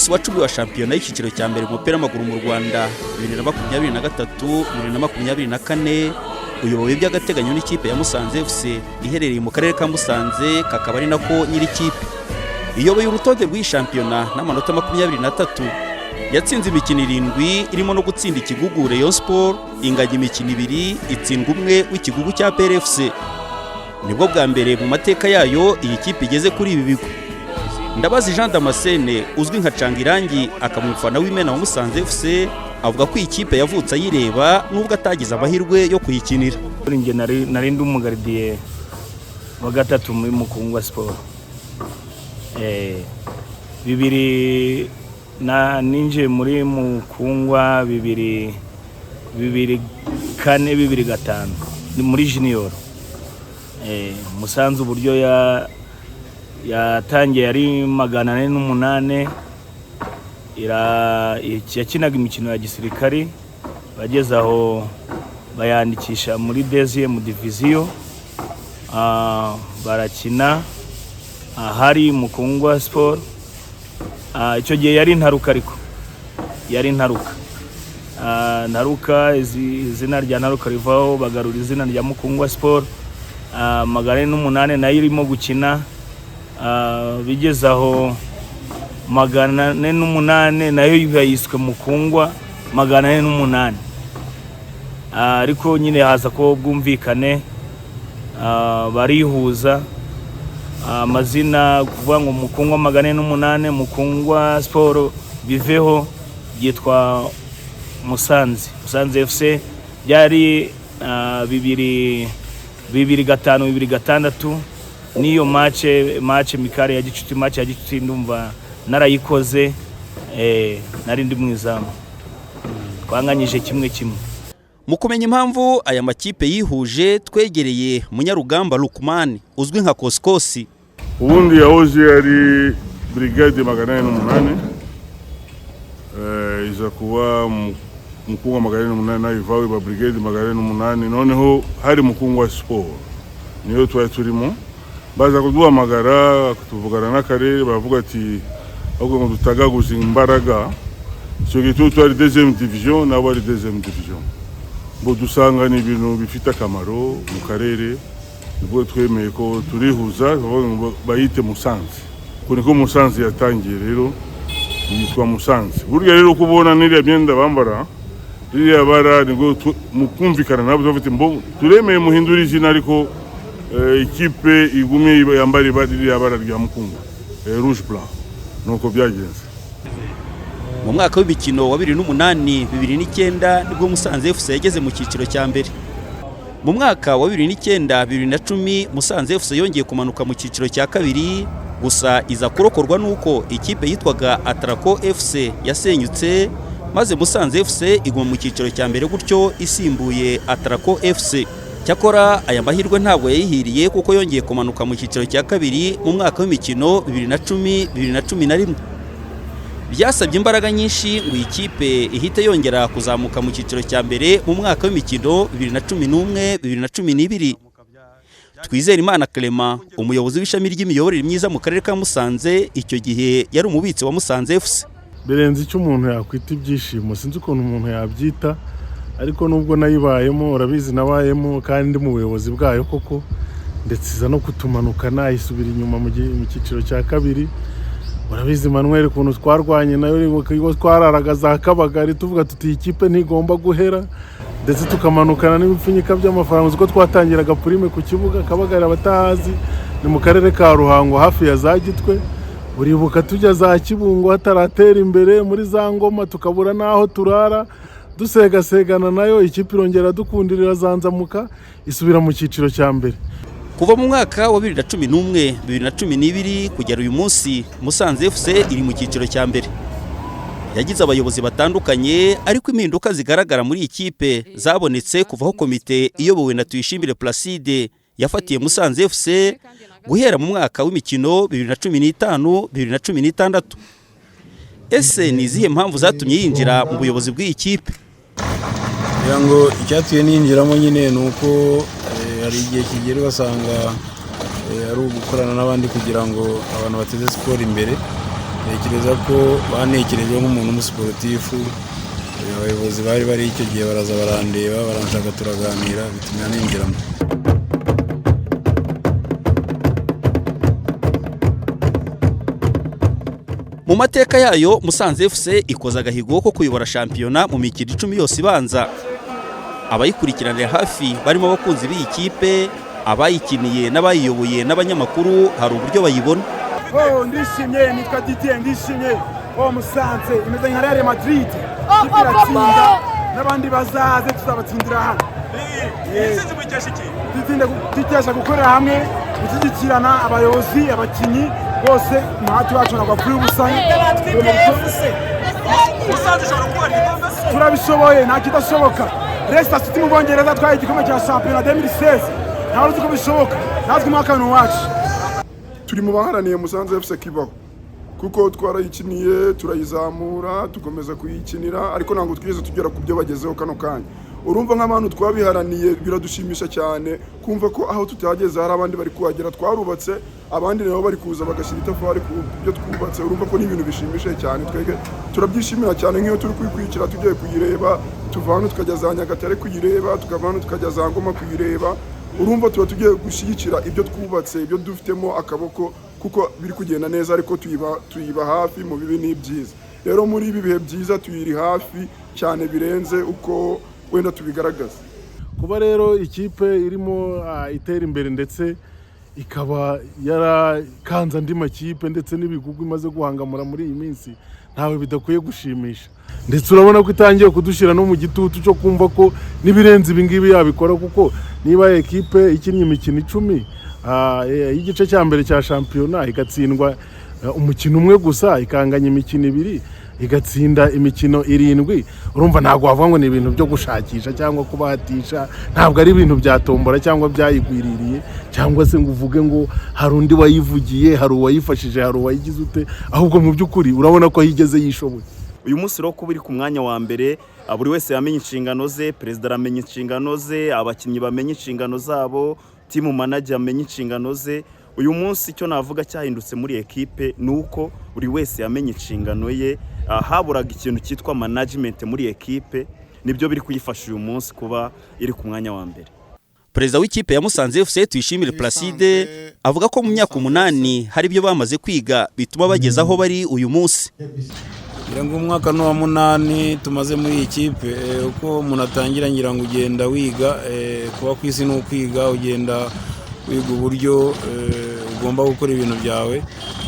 munsi wa 10 wa shampiyona y'ikiciro cya mbere mu mupira w'amaguru mu Rwanda 2023-2024 uyoboye by'agateganyo n'ikipe ya Musanze Fc iherereye mu karere ka Musanze, kakaba ari nako nyiri kipe iyoboye urutonde rw'iyi shampiyona n'amanota 23, yatsinze imikino 7 irimo no gutsinda ikigugu Rayon Sport, ingagi imikino 2, itsindwa umwe w'ikigugu cya PRFC. Nibwo bwa mbere mu mateka yayo iyi kipe igeze kuri ibi bigo. Ndabazi Jean Damascene uzwi nka Cangirangi akamufana w'imena wa Musanze FC avuga ko ikipe yavutse ayireba nubwo atagize amahirwe yo kuyikinira. Nge nari ndi umugardiye wa gatatu muri Mukungwa Sport. Bibiri na ninje muri Mukungwa 2004-2005 ni muri junior. Musanze uburyo yatangiye yari 408 yakinaga imikino ya gisirikari, bageze aho bayandikisha muri deuxième division, barakina hari Mukungwa Sport. Icyo gihe yari ntaruka, ariko yari ntaruka izina rya ntaruka rivaho bagarura izina rya Mukungwa Sport. 408 nayo irimo gukina, bigeze aho 408 nayo yiswe Mukungwa 408, ariko nyine haza ko bwumvikane, barihuza amazina kuvuga ngo Mukungwa 408 Mukungwa Sport biveho, yitwa Musanze FC. Byari 2005-2006 niyo match mikare ya gicuti ndumva narayikoze, nari ndi mwizamu, twanganyije 1-1. Mu kumenya impamvu aya makipe yihuje, twegereye Munyarugamba Lukman uzwi nka Koskosi. Ubundi yahoze ari brigade 408, iza kuba Mukungwa 408 nayo ivawe ba brigade 408, noneho hari Mukungwa Sport niyo twari turimo. Baza kuduhamagara kutuvugana n'akarere, bavuga ati ahubwo ngo dutagaguza imbaraga, icyo gihe twari deuxième division nabo ari deuxième division, bo dusanga ni ibintu bifite akamaro mu karere, ubwo twemeye ko turihuza bayite Musanze. Kuri ko Musanze yatangiye rero yitwa Musanze. Burya rero kubona n'iriya myenda bambara, iriya bara ngo mukumvikana nabo bafite mbo turemeye muhindura izina, ariko ikipe igumye yambara iriya bara rya Mukungwa rouge blanc. Nuko byagenze. Mu mwaka w'imikino wa 2008-2009 nibwo Musanze FC yageze mu cyiciro cya mbere. Mu mwaka wa 2009-2010 Musanze FC yongeye kumanuka mu cyiciro cya kabiri, gusa iza kurokorwa nuko ikipe yitwaga Atrako FC yasenyutse, maze Musanze FC iguma mu cyiciro cya mbere, gutyo isimbuye Atrako FC. Cyakora aya mahirwe ntabwo yayihiriye kuko yongeye kumanuka mu cyiciro cya kabiri mu mwaka w'imikino 2010-2011. Byasabye imbaraga nyinshi ngo ikipe ihite yongera kuzamuka mu cyiciro cya mbere mu mwaka w'imikino 2011-2012. Twizere Imana Clement, umuyobozi w'ishami ry'imiyoborere myiza mu karere ka Musanze, icyo gihe yari umubitsi wa Musanze FC. Birenze icyo umuntu yakwita ibyishimo, sinzi ukuntu umuntu yabyita, ariko nubwo nayibayemo, urabizi nabayemo kandi mu buyobozi bwayo koko, ndetse iza no kutumanukana isubira inyuma mu cyiciro cya kabiri. Urabizi Manuel ukuntu twarwanye nayo, twararaga za Kabagari tuvuga tuti ikipe ntigomba guhera, ndetse tukamanukana n'ibipfunyika by'amafaranga, uko twatangiraga prime ku kibuga Kabagari abatahazi ni mu karere ka Ruhango hafi ya za Gitwe. Uribuka tujya za Kibungo hataratera imbere muri za Ngoma, tukabura naho turara, dusegasegana nayo ikipe irongera dukundirira zanzamuka isubira mu cyiciro cya mbere. Kuva mu mwaka wa 2011-2012 kugera uyu munsi Musanze FC iri mu cyiciro cya mbere. Yagize abayobozi batandukanye, ariko impinduka zigaragara muri ikipe zabonetse kuvaho komite iyobowe na Tuyishimire Placide yafatiye Musanze FC guhera mu mwaka w'imikino 2015-2016. Ese ni izihe mpamvu zatumye yinjira mu buyobozi bw'iyi kipe? Yango icyatuye ninjiramo nyine nuko hari igihe kigera basanga ari ugukorana n'abandi kugira ngo abantu bateze siporo imbere, ntekereza ko banekerejeho nk'umuntu w'umusiporutifu. Abayobozi bari icyo gihe baraza barandeba baranshaka turaganira bituma ninjiramo. Mu mateka yayo Musanze Fc ikoza agahigo ko kuyobora shampiyona mu mikino 10 yose ibanza. Abayikurikiranira hafi barimo abakunzi b'iyi kipe, abayikiniye n'abayiyoboye n'abanyamakuru hari uburyo bayibona. Ndishimye, nitwa Didier, ndishimye. Musanze imeze nka Real Madrid, kipe iratsinda n'abandi bazaze tuzabatsindira hano. Dutesha gukorera hamwe, gushyigikirana abayobozi, abakinyi bose ntacyo wacu nagakuri ubusanye. Turabishoboye, nta kidashoboka. Leicester City mu Bwongereza twaye igikombe cya Shampiyona 2016. Ntawe uzi ko bishoboka. Natwe umwaka wacu. Turi mu baharaniye Musanze Fc kibaho. Kuko twarayikiniye, turayizamura, tukomeza kuyikinira, ariko ntabwo twigeze tugera ku byo bagezeho kano kanya. Urumva nk'abantu twabiharaniye biradushimisha cyane kumva ko aho tutageze hari abandi bari kuhagera, twarubatse abandi nabo bari kuza bagashyira itafari ku byo twubatse. Urumva ko ni ibintu bishimishije cyane, twege turabyishimira cyane nk'iyo turi kuyikurikira tugiye kuyireba, tuva hano tukajya za Nyagatare kuyireba, tukava hano tukajya za Ngoma kuyireba. Urumva tuba tugiye gushyigikira ibyo twubatse, ibyo dufitemo akaboko, kuko biri kugenda neza, ariko tuyiba hafi mu bibi n'ibyiza. Rero muri ibi bihe byiza tuyiri hafi cyane birenze uko wenda tubigaragaza. Kuba rero ikipe irimo itera imbere ndetse ikaba yarakanza andi makipe ndetse n'ibigugu imaze guhangamura muri iyi minsi, ntawe bidakwiye gushimisha. Ndetse urabona ko itangiye kudushyira no mu gitutu cyo kumva ko nibirenze ibi ngibi yabikora, kuko niba ekipe ikinnye imikino 10 y'igice cya mbere cya shampiyona igatsindwa umukino umwe gusa, ikanganya imikino 2, igatsinda imikino 7, urumva ntabwo wavuga ngo ni ibintu byo gushakisha cyangwa kubahatisha, ntabwo ari ibintu byatombora cyangwa byayigwiririye, cyangwa se ngo uvuge ngo hari undi wayivugiye, hari uwayifashije, hari uwayigize ute, ahubwo mu by'ukuri urabona ko yigeze yishoboye. Uyu munsi rero kuba iri ku mwanya wa mbere, buri wese yamenye inshingano ze, perezida aramenye inshingano ze, abakinnyi bamenye inshingano zabo, team manager amenye inshingano ze. Uyu munsi icyo navuga cyahindutse muri ekipe nuko buri wese yamenye inshingano ye, haburaga ikintu cyitwa management muri ekipe, nibyo biri kuyifasha uyu munsi kuba iri ku mwanya wa mbere. Perezida w'ikipe ya Musanze Fc Tuyishimire Placide avuga ko mu myaka 8 hari ibyo bamaze kwiga bituma bageza aho bari uyu munsi. Ngo umwaka no wa 8 tumaze muri ikipe, uko umuntu atangira ngira ngo ugenda wiga, kuba kwisi no kwiga, ugenda wiga uburyo ugomba gukora ibintu byawe.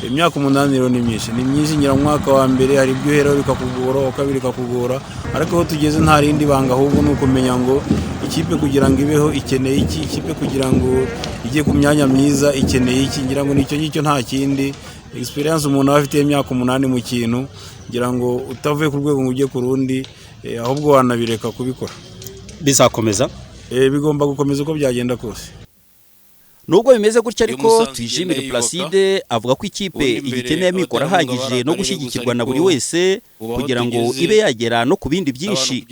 Imyaka 8 rero ni myinshi ngira umwaka wa mbere hari ibyo hera bikakugora, wa kabiri kakugora, ariko aho tugeze nta rindi banga, ahubwo nuko menya ngo ikipe kugira ngo ibeho ikeneye iki, ikipe kugira ngo ijye ku myanya myiza ikeneye iki, ngira ngo nicyo nta kindi. Experience umuntu afite imyaka 8 mu kintu, ngira ngo utavuye ku rwego ngo ujye ku rundi, ahubwo wanabireka kubikora. Bizakomeza? Bigomba gukomeza uko byagenda kose. Nubwo bimeze gutya ariko Tuyishimire Placide avuga ko ikipe igikeneye amikoro ahagije no gushyigikirwa na buri wese kugira ngo ibe yagera no ku bindi byinshi.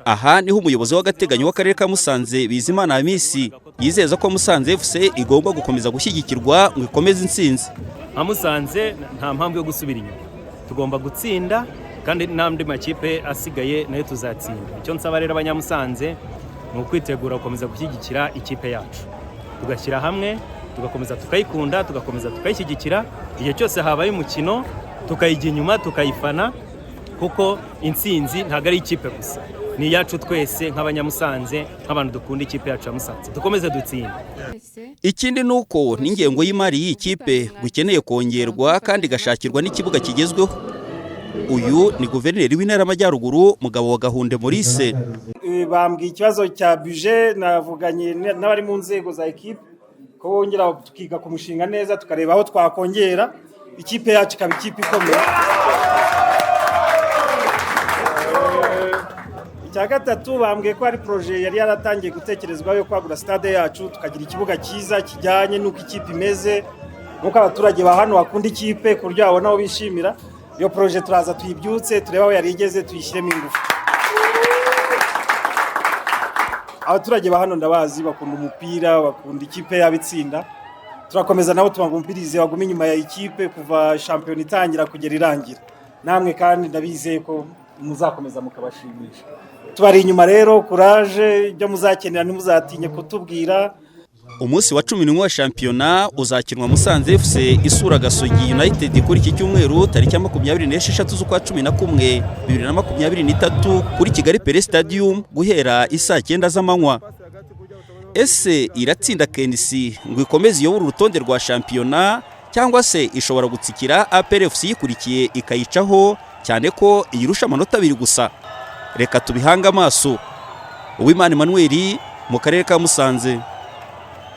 Aha niho umuyobozi w'agateganyo w'akarere ka Musanze Bizimana Hamisi yizeza ko Musanze Fc igomba gukomeza gushyigikirwa ngo ikomeze intsinzi. Musanze nta mpamvu yo gusubira inyuma, tugomba gutsinda kandi n'andi makipe asigaye nayo tuzatsinda. Icyo nsaba rero abanyamusanze ni ukwitegura gukomeza gushyigikira ikipe yacu, tugashyira hamwe, tugakomeza tukayikunda, tugakomeza tukayishyigikira, igihe cyose habaye umukino tukayijya inyuma tukayifana, kuko intsinzi ntabwo ari ikipe gusa, ni iyacu twese nk'abanyamusanze, nk'abantu dukunda ikipe yacu ya Musanze, dukomeze dutsinde. Ikindi nuko n'ingengo y'imari y'ikipe gukeneye kongerwa kandi gashakirwa n'ikibuga kigezweho. Uyu ni guverineri w'intara y'Amajyaruguru Mugabo wa Gahunde Maurice. Bambwiye ikibazo cya budget, navuganye n'abari mu nzego za ekipe ko bongera tukiga ku mushinga neza, tukareba aho twakongera ikipe yacu ikaba ikipe ikomeye. Icya gatatu bambwiye ko hari projet yari yaratangiye gutekerezwaho yo kwagura stade yacu, tukagira ikibuga cyiza kijyanye n'uko ikipe imeze, nuko abaturage ba hano bakunda ikipe ku buryo babona aho bishimira. Iyo projet turaza tuyibyutse, tureba aho yari igeze, tuyishyiremo ingufu. Abaturage ba hano ndabazi bakunda umupira, bakunda ikipe yabitsinda, turakomeza nabo tubamvirize bagume inyuma ya ikipe kuva shampiyona itangira kugera irangira. Namwe kandi ndabizeye ko muzakomeza mukabashimisha. Tubari inyuma rero, courage, ibyo muzakenera ntimuzatinye kutubwira. Umunsi wa 11 wa shampiyona uzakinwa Musanze Fc isura Gasogi United kuri iki cyumweru tariki ya 26 z'ukwa 11 2023 kuri Kigali Pele Stadium guhera isaa 9 z'amanywa. Ese iratsinda KNC ngo ikomeze iyobora urutonde rwa shampiyona cyangwa se ishobora gutsikira APR FC ikurikiye ikayicaho cyane ko iyirusha amanota 2 gusa? Reka tubihanga amaso. Uwimana Emmanuel mu karere ka Musanze.